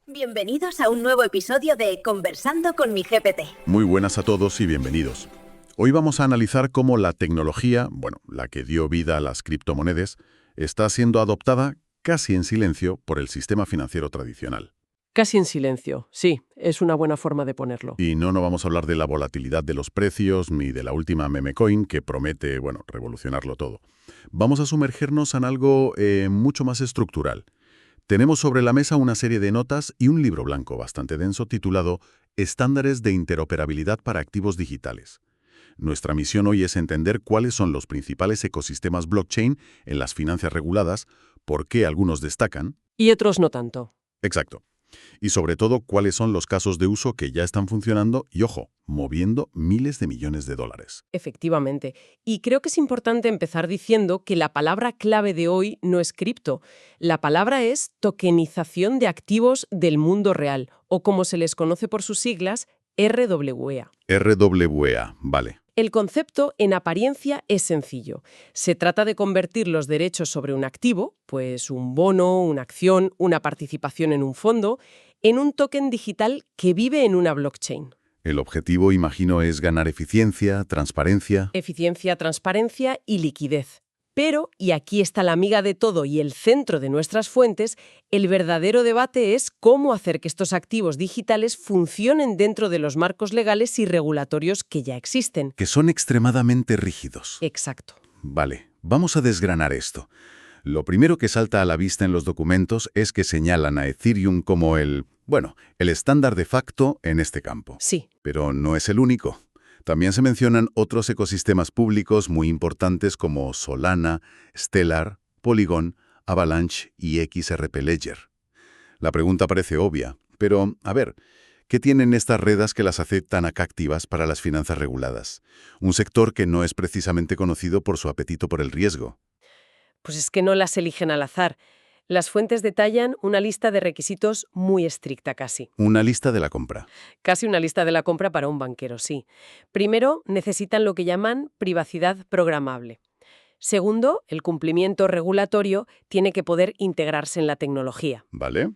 Bienvenidos a un nuevo episodio de Conversando con mi GPT. Muy buenas a todos y bienvenidos. Hoy vamos a analizar cómo la tecnología, la que dio vida a las criptomonedas, está siendo adoptada casi en silencio por el sistema financiero tradicional. Casi en silencio, sí, es una buena forma de ponerlo. Y no vamos a hablar de la volatilidad de los precios ni de la última meme coin que promete, revolucionarlo todo. Vamos a sumergirnos en algo mucho más estructural. Tenemos sobre la mesa una serie de notas y un libro blanco bastante denso titulado Estándares de interoperabilidad para activos digitales. Nuestra misión hoy es entender cuáles son los principales ecosistemas blockchain en las finanzas reguladas, por qué algunos destacan. Y otros no tanto. Exacto. Y sobre todo, cuáles son los casos de uso que ya están funcionando y, ojo, moviendo miles de millones de dólares. Efectivamente. Y creo que es importante empezar diciendo que la palabra clave de hoy no es cripto. La palabra es tokenización de activos del mundo real, o como se les conoce por sus siglas, RWA. RWA, vale. El concepto, en apariencia, es sencillo. Se trata de convertir los derechos sobre un activo, pues un bono, una acción, una participación en un fondo, en un token digital que vive en una blockchain. El objetivo, imagino, es ganar eficiencia, transparencia. Eficiencia, transparencia y liquidez. Pero, y aquí está la amiga de todo y el centro de nuestras fuentes, el verdadero debate es cómo hacer que estos activos digitales funcionen dentro de los marcos legales y regulatorios que ya existen. Que son extremadamente rígidos. Exacto. Vale, vamos a desgranar esto. Lo primero que salta a la vista en los documentos es que señalan a Ethereum como el estándar de facto en este campo. Sí. Pero no es el único. También se mencionan otros ecosistemas públicos muy importantes como Solana, Stellar, Polygon, Avalanche y XRP Ledger. La pregunta parece obvia, pero, ¿qué tienen estas redes que las hace tan atractivas para las finanzas reguladas? Un sector que no es precisamente conocido por su apetito por el riesgo. Pues es que no las eligen al azar. Las fuentes detallan una lista de requisitos muy estricta casi. Una lista de la compra. Casi una lista de la compra para un banquero, sí. Primero, necesitan lo que llaman privacidad programable. Segundo, el cumplimiento regulatorio tiene que poder integrarse en la tecnología. ¿Vale?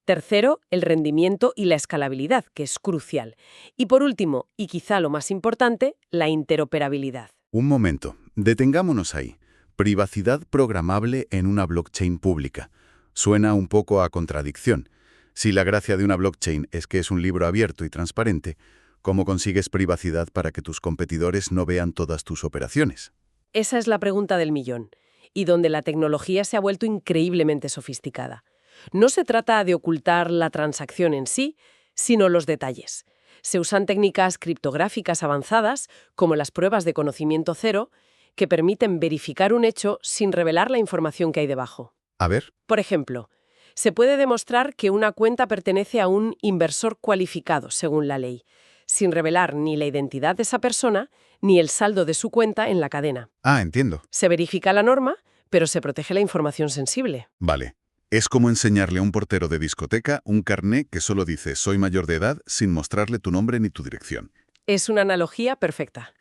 Tercero, el rendimiento y la escalabilidad, que es crucial. Y por último, y quizá lo más importante, la interoperabilidad. Un momento, detengámonos ahí. Privacidad programable en una blockchain pública. Suena un poco a contradicción. Si la gracia de una blockchain es que es un libro abierto y transparente, ¿cómo consigues privacidad para que tus competidores no vean todas tus operaciones? Esa es la pregunta del millón, y donde la tecnología se ha vuelto increíblemente sofisticada. No se trata de ocultar la transacción en sí, sino los detalles. Se usan técnicas criptográficas avanzadas, como las pruebas de conocimiento cero, que permiten verificar un hecho sin revelar la información que hay debajo. A ver. Por ejemplo, se puede demostrar que una cuenta pertenece a un inversor cualificado, según la ley, sin revelar ni la identidad de esa persona ni el saldo de su cuenta en la cadena. Ah, entiendo. Se verifica la norma, pero se protege la información sensible. Vale. Es como enseñarle a un portero de discoteca un carné que solo dice «soy mayor de edad» sin mostrarle tu nombre ni tu dirección. Es una analogía perfecta.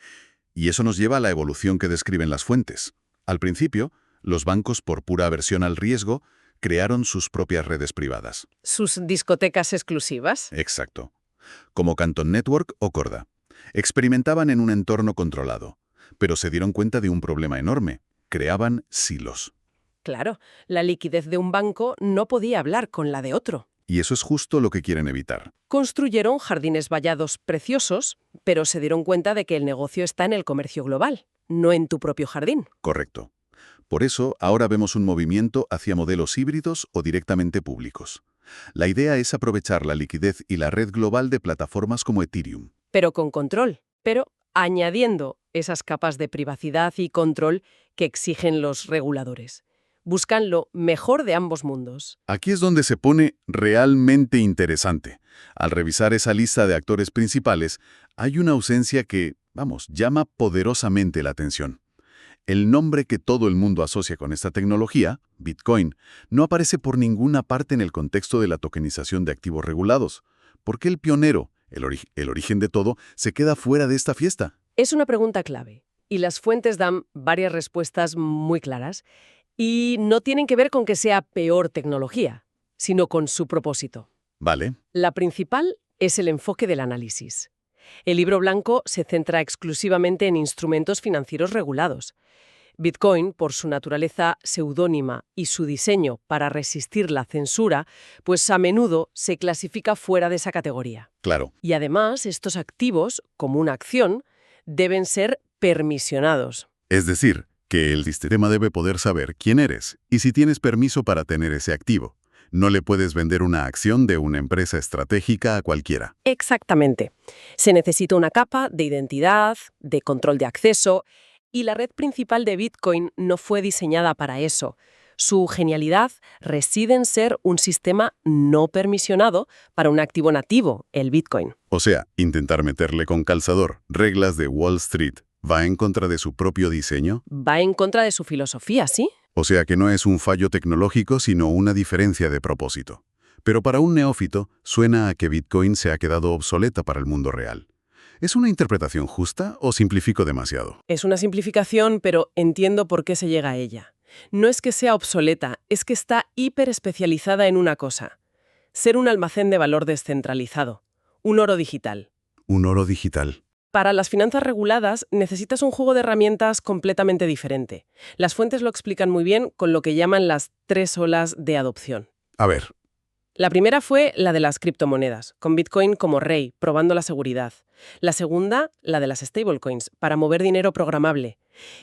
Y eso nos lleva a la evolución que describen las fuentes. Al principio, los bancos, por pura aversión al riesgo, crearon sus propias redes privadas. Sus discotecas exclusivas. Exacto. Como Canton Network o Corda. Experimentaban en un entorno controlado, pero se dieron cuenta de un problema enorme. Creaban silos. Claro, la liquidez de un banco no podía hablar con la de otro. Y eso es justo lo que quieren evitar. Construyeron jardines vallados preciosos, pero se dieron cuenta de que el negocio está en el comercio global, no en tu propio jardín. Correcto. Por eso, ahora vemos un movimiento hacia modelos híbridos o directamente públicos. La idea es aprovechar la liquidez y la red global de plataformas como Ethereum. Pero con control, pero añadiendo esas capas de privacidad y control que exigen los reguladores. Buscan lo mejor de ambos mundos. Aquí es donde se pone realmente interesante. Al revisar esa lista de actores principales, hay una ausencia que, llama poderosamente la atención. El nombre que todo el mundo asocia con esta tecnología, Bitcoin, no aparece por ninguna parte en el contexto de la tokenización de activos regulados. ¿Por qué el pionero, el origen de todo, se queda fuera de esta fiesta? Es una pregunta clave, y las fuentes dan varias respuestas muy claras, y no tienen que ver con que sea peor tecnología, sino con su propósito. Vale. La principal es el enfoque del análisis. El libro blanco se centra exclusivamente en instrumentos financieros regulados. Bitcoin, por su naturaleza seudónima y su diseño para resistir la censura, pues a menudo se clasifica fuera de esa categoría. Claro. Y además, estos activos, como una acción, deben ser permisionados. Es decir, que el sistema debe poder saber quién eres y si tienes permiso para tener ese activo. No le puedes vender una acción de una empresa estratégica a cualquiera. Exactamente. Se necesita una capa de identidad, de control de acceso, y la red principal de Bitcoin no fue diseñada para eso. Su genialidad reside en ser un sistema no permisionado para un activo nativo, el Bitcoin. O sea, intentar meterle con calzador reglas de Wall Street va en contra de su propio diseño. Va en contra de su filosofía, ¿sí? O sea que no es un fallo tecnológico, sino una diferencia de propósito. Pero para un neófito, suena a que Bitcoin se ha quedado obsoleta para el mundo real. ¿Es una interpretación justa o simplifico demasiado? Es una simplificación, pero entiendo por qué se llega a ella. No es que sea obsoleta, es que está hiperespecializada en una cosa: ser un almacén de valor descentralizado, un oro digital. Un oro digital. Para las finanzas reguladas necesitas un juego de herramientas completamente diferente. Las fuentes lo explican muy bien con lo que llaman las 3 olas de adopción. A ver, La primera fue la de las criptomonedas, con Bitcoin como rey, probando la seguridad. La segunda, la de las stablecoins, para mover dinero programable.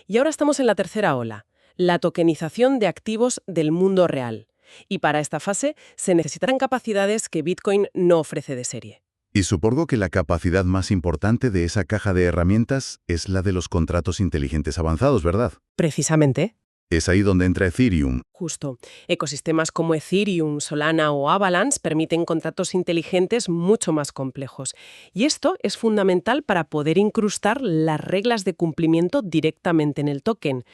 Y ahora estamos en la tercera ola, la tokenización de activos del mundo real. Y para esta fase se necesitarán capacidades que Bitcoin no ofrece de serie. y supongo que la capacidad más importante de esa caja de herramientas es la de los contratos inteligentes avanzados, ¿verdad? Precisamente. Es ahí donde entra Ethereum. Justo. Ecosistemas como Ethereum, Solana o Avalanche permiten contratos inteligentes mucho más complejos. Y esto es fundamental para poder incrustar las reglas de cumplimiento directamente en el token.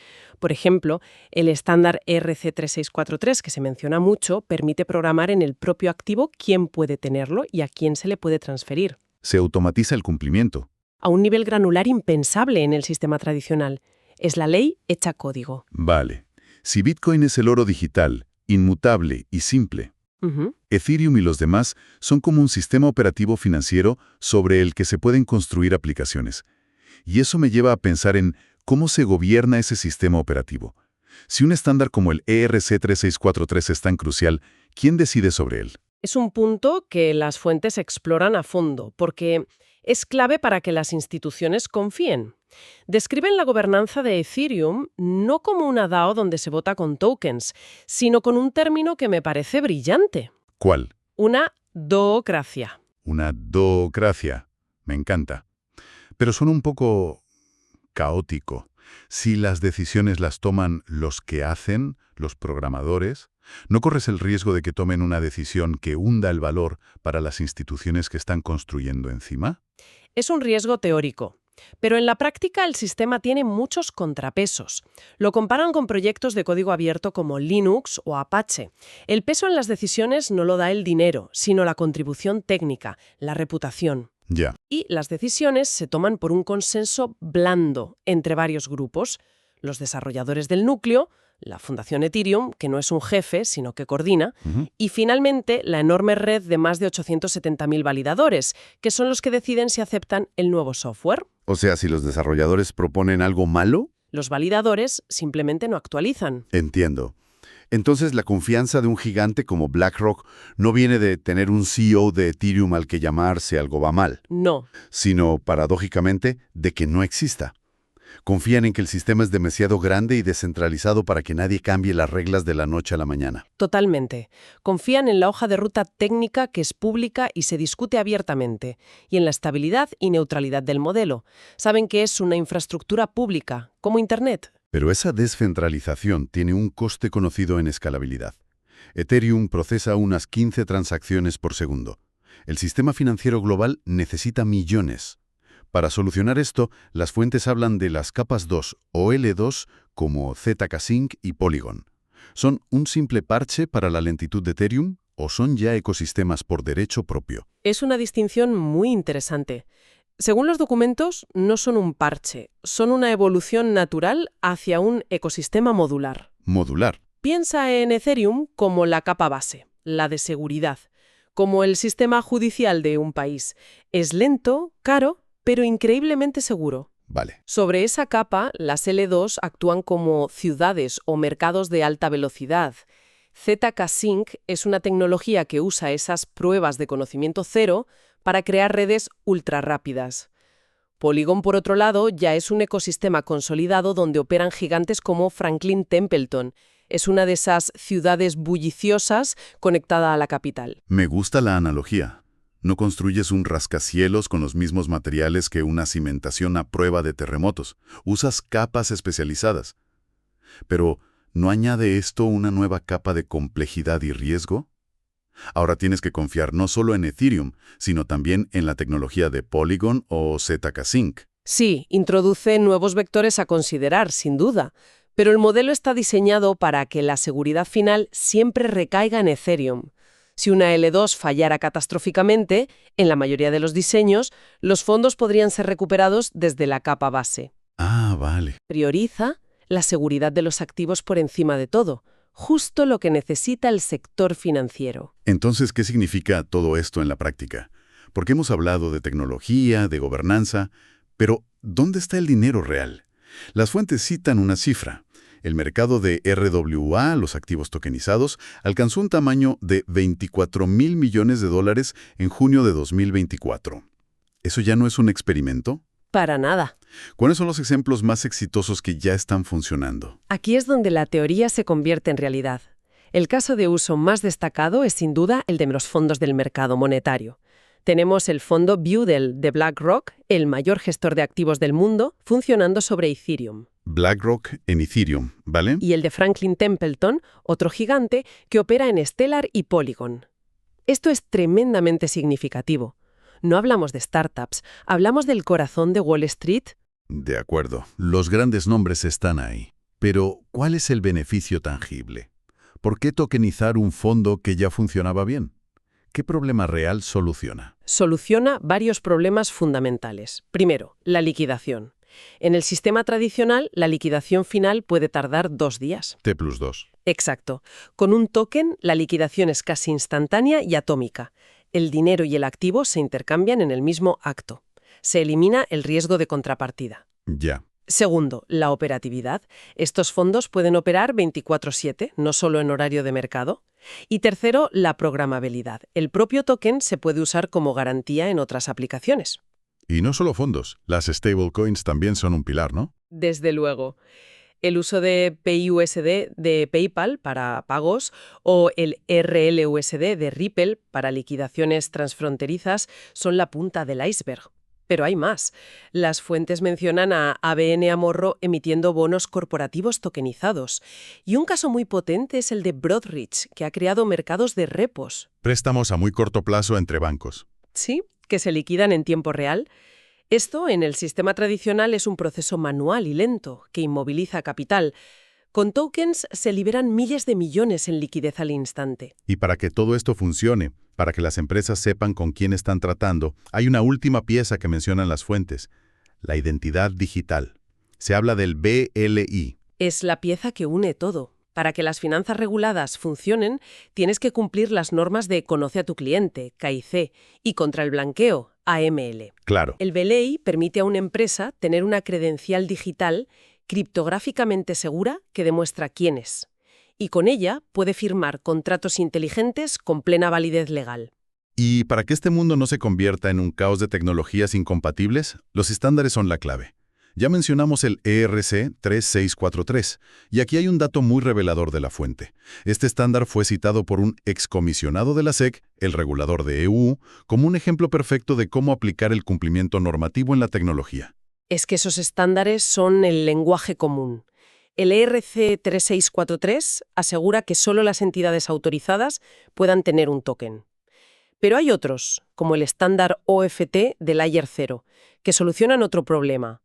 Por ejemplo, el estándar ERC-3643, que se menciona mucho, permite programar en el propio activo quién puede tenerlo y a quién se le puede transferir. Se automatiza el cumplimiento. A un nivel granular impensable en el sistema tradicional. Es la ley hecha código. Vale. Si Bitcoin es el oro digital, inmutable y simple, Ujú. Ethereum y los demás son como un sistema operativo financiero sobre el que se pueden construir aplicaciones. Y eso me lleva a pensar en cómo se gobierna ese sistema operativo. Si un estándar como el ERC-3643 es tan crucial, ¿quién decide sobre él? Es un punto que las fuentes exploran a fondo, porque es clave para que las instituciones confíen. Describen la gobernanza de Ethereum no como una DAO donde se vota con tokens, sino con un término que me parece brillante: ¿Cuál? una doocracia. Una doocracia. Me encanta. Pero suena un poco caótico. Si las decisiones las toman los que hacen, los programadores, ¿no corres el riesgo de que tomen una decisión que hunda el valor para las instituciones que están construyendo encima? Es un riesgo teórico, pero en la práctica el sistema tiene muchos contrapesos. Lo comparan con proyectos de código abierto como Linux o Apache. El peso en las decisiones no lo da el dinero, sino la contribución técnica, la reputación. Ya. Y las decisiones se toman por un consenso blando entre varios grupos: los desarrolladores del núcleo, la Fundación Ethereum, que no es un jefe, sino que coordina, y finalmente la enorme red de más de 870.000 validadores, que son los que deciden si aceptan el nuevo software. O sea, si los desarrolladores proponen algo malo, Los validadores simplemente no actualizan. entiendo. Entonces, la confianza de un gigante como BlackRock no viene de tener un CEO de Ethereum al que llamar si algo va mal, No. sino, paradójicamente, de que no exista. Confían en que el sistema es demasiado grande y descentralizado para que nadie cambie las reglas de la noche a la mañana. Totalmente. Confían en la hoja de ruta técnica que es pública y se discute abiertamente, y en la estabilidad y neutralidad del modelo. Saben que es una infraestructura pública, como Internet. Pero esa descentralización tiene un coste conocido en escalabilidad. Ethereum procesa unas 15 transacciones por segundo. El sistema financiero global necesita millones. Para solucionar esto, las fuentes hablan de las capas 2 o L2 como ZK-Sync y Polygon. ¿Son un simple parche para la lentitud de Ethereum o son ya ecosistemas por derecho propio? Es una distinción muy interesante. Según los documentos, no son un parche, son una evolución natural hacia un ecosistema modular. Modular. Piensa en Ethereum como la capa base, la de seguridad, como el sistema judicial de un país. Es lento, caro, pero increíblemente seguro. Vale. Sobre esa capa, las L2 actúan como ciudades o mercados de alta velocidad. ZK-Sync es una tecnología que usa esas pruebas de conocimiento cero para crear redes ultrarrápidas. Polygon, por otro lado, ya es un ecosistema consolidado donde operan gigantes como Franklin Templeton. Es una de esas ciudades bulliciosas conectada a la capital. Me gusta la analogía. No construyes un rascacielos con los mismos materiales que una cimentación a prueba de terremotos. Usas capas especializadas. Pero, ¿no añade esto una nueva capa de complejidad y riesgo? Ahora tienes que confiar no solo en Ethereum, sino también en la tecnología de Polygon o ZK-Sync. Sí, introduce nuevos vectores a considerar, sin duda, pero el modelo está diseñado para que la seguridad final siempre recaiga en Ethereum. Si una L2 fallara catastróficamente, en la mayoría de los diseños, los fondos podrían ser recuperados desde la capa base. Ah, vale. Prioriza la seguridad de los activos por encima de todo, justo lo que necesita el sector financiero. Entonces, ¿qué significa todo esto en la práctica? Porque hemos hablado de tecnología, de gobernanza, pero ¿dónde está el dinero real? Las fuentes citan una cifra. El mercado de RWA, los activos tokenizados, alcanzó un tamaño de $24,000 millones en junio de 2024. ¿Eso ya no es un experimento? Para nada. ¿Cuáles son los ejemplos más exitosos que ya están funcionando? Aquí es donde la teoría se convierte en realidad. El caso de uso más destacado es sin duda el de los fondos del mercado monetario. Tenemos el fondo Budel de BlackRock, el mayor gestor de activos del mundo, funcionando sobre Ethereum. BlackRock en Ethereum, ¿vale? Y el de Franklin Templeton, otro gigante, que opera en Stellar y Polygon. Esto es tremendamente significativo. No hablamos de startups, hablamos del corazón de Wall Street. De acuerdo. Los grandes nombres están ahí. Pero, ¿cuál es el beneficio tangible? ¿Por qué tokenizar un fondo que ya funcionaba bien? ¿Qué problema real soluciona? Soluciona varios problemas fundamentales. Primero, la liquidación. En el sistema tradicional, la liquidación final puede tardar 2 días. T+2. Exacto. Con un token, la liquidación es casi instantánea y atómica. El dinero y el activo se intercambian en el mismo acto. Se elimina el riesgo de contrapartida. Ya. Segundo, la operatividad. Estos fondos pueden operar 24/7, no solo en horario de mercado. Y tercero, la programabilidad. El propio token se puede usar como garantía en otras aplicaciones. Y no solo fondos, las stablecoins también son un pilar, ¿no? Desde luego. El uso de PayUSD de PayPal para pagos o el RLUSD de Ripple para liquidaciones transfronterizas son la punta del iceberg. Pero hay más. Las fuentes mencionan a ABN Amorro emitiendo bonos corporativos tokenizados. Y un caso muy potente es el de Broadridge, que ha creado mercados de repos. Préstamos a muy corto plazo entre bancos. Sí, que se liquidan en tiempo real. Esto, en el sistema tradicional, es un proceso manual y lento, que inmoviliza capital. Con tokens se liberan miles de millones en liquidez al instante. Y para que todo esto funcione, para que las empresas sepan con quién están tratando, hay una última pieza que mencionan las fuentes, la identidad digital. Se habla del BLI. Es la pieza que une todo. Para que las finanzas reguladas funcionen, tienes que cumplir las normas de Conoce a tu cliente, KIC, y contra el blanqueo, AML. Claro. El BLI permite a una empresa tener una credencial digital criptográficamente segura que demuestra quién es. Y con ella puede firmar contratos inteligentes con plena validez legal. Y para que este mundo no se convierta en un caos de tecnologías incompatibles, los estándares son la clave. Ya mencionamos el ERC 3643, y aquí hay un dato muy revelador de la fuente. Este estándar fue citado por un excomisionado de la SEC, el regulador de EU, como un ejemplo perfecto de cómo aplicar el cumplimiento normativo en la tecnología. Es que esos estándares son el lenguaje común. El ERC 3643 asegura que solo las entidades autorizadas puedan tener un token. Pero hay otros, como el estándar OFT del Layer 0, que solucionan otro problema.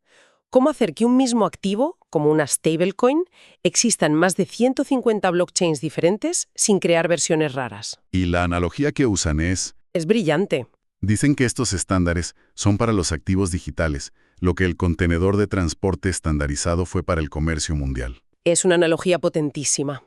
¿Cómo hacer que un mismo activo, como una stablecoin, exista en más de 150 blockchains diferentes sin crear versiones raras? Y la analogía que usan es brillante. Dicen que estos estándares son para los activos digitales, lo que el contenedor de transporte estandarizado fue para el comercio mundial. Es una analogía potentísima.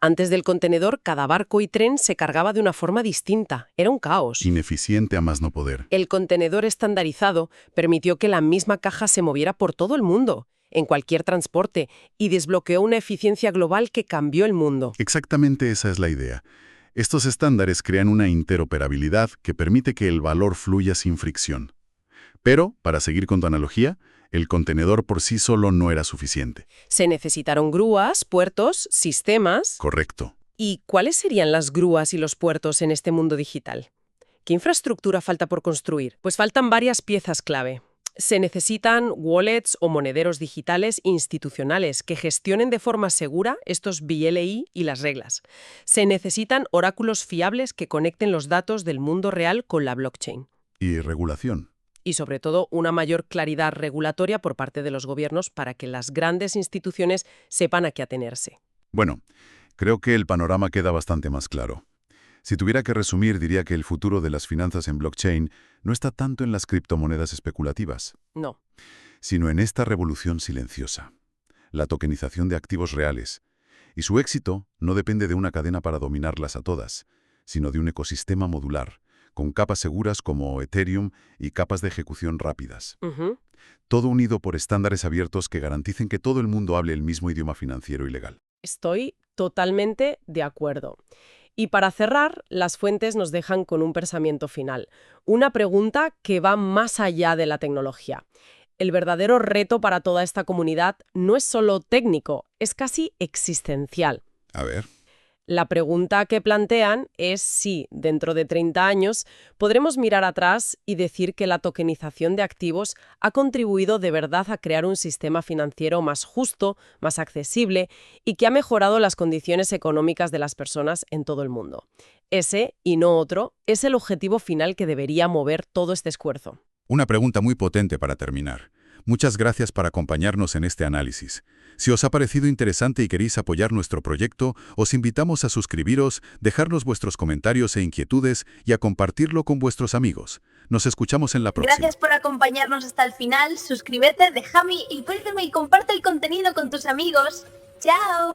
Antes del contenedor, cada barco y tren se cargaba de una forma distinta. Era un caos. Ineficiente a más no poder. El contenedor estandarizado permitió que la misma caja se moviera por todo el mundo, en cualquier transporte, y desbloqueó una eficiencia global que cambió el mundo. Exactamente esa es la idea. Estos estándares crean una interoperabilidad que permite que el valor fluya sin fricción. Pero, para seguir con tu analogía, el contenedor por sí solo no era suficiente. Se necesitaron grúas, puertos, sistemas. Correcto. ¿Y cuáles serían las grúas y los puertos en este mundo digital? ¿Qué infraestructura falta por construir? Pues faltan varias piezas clave. Se necesitan wallets o monederos digitales institucionales que gestionen de forma segura estos BLI y las reglas. Se necesitan oráculos fiables que conecten los datos del mundo real con la blockchain. Y regulación. Y sobre todo una mayor claridad regulatoria por parte de los gobiernos para que las grandes instituciones sepan a qué atenerse. Bueno, creo que el panorama queda bastante más claro. Si tuviera que resumir, diría que el futuro de las finanzas en blockchain no está tanto en las criptomonedas especulativas, No. sino en esta revolución silenciosa, la tokenización de activos reales. Y su éxito no depende de una cadena para dominarlas a todas, sino de un ecosistema modular, con capas seguras como Ethereum y capas de ejecución rápidas. Todo unido por estándares abiertos que garanticen que todo el mundo hable el mismo idioma financiero y legal. Estoy totalmente de acuerdo. Y para cerrar, las fuentes nos dejan con un pensamiento final. Una pregunta que va más allá de la tecnología. El verdadero reto para toda esta comunidad no es solo técnico, es casi existencial. A ver. La pregunta que plantean es si, dentro de 30 años, podremos mirar atrás y decir que la tokenización de activos ha contribuido de verdad a crear un sistema financiero más justo, más accesible y que ha mejorado las condiciones económicas de las personas en todo el mundo. Ese, y no otro, es el objetivo final que debería mover todo este esfuerzo. Una pregunta muy potente para terminar. Muchas gracias por acompañarnos en este análisis. Si os ha parecido interesante y queréis apoyar nuestro proyecto, os invitamos a suscribiros, dejarnos vuestros comentarios e inquietudes y a compartirlo con vuestros amigos. Nos escuchamos en la próxima. Gracias por acompañarnos hasta el final. Suscríbete, déjame y comparte el contenido con tus amigos. ¡Chao!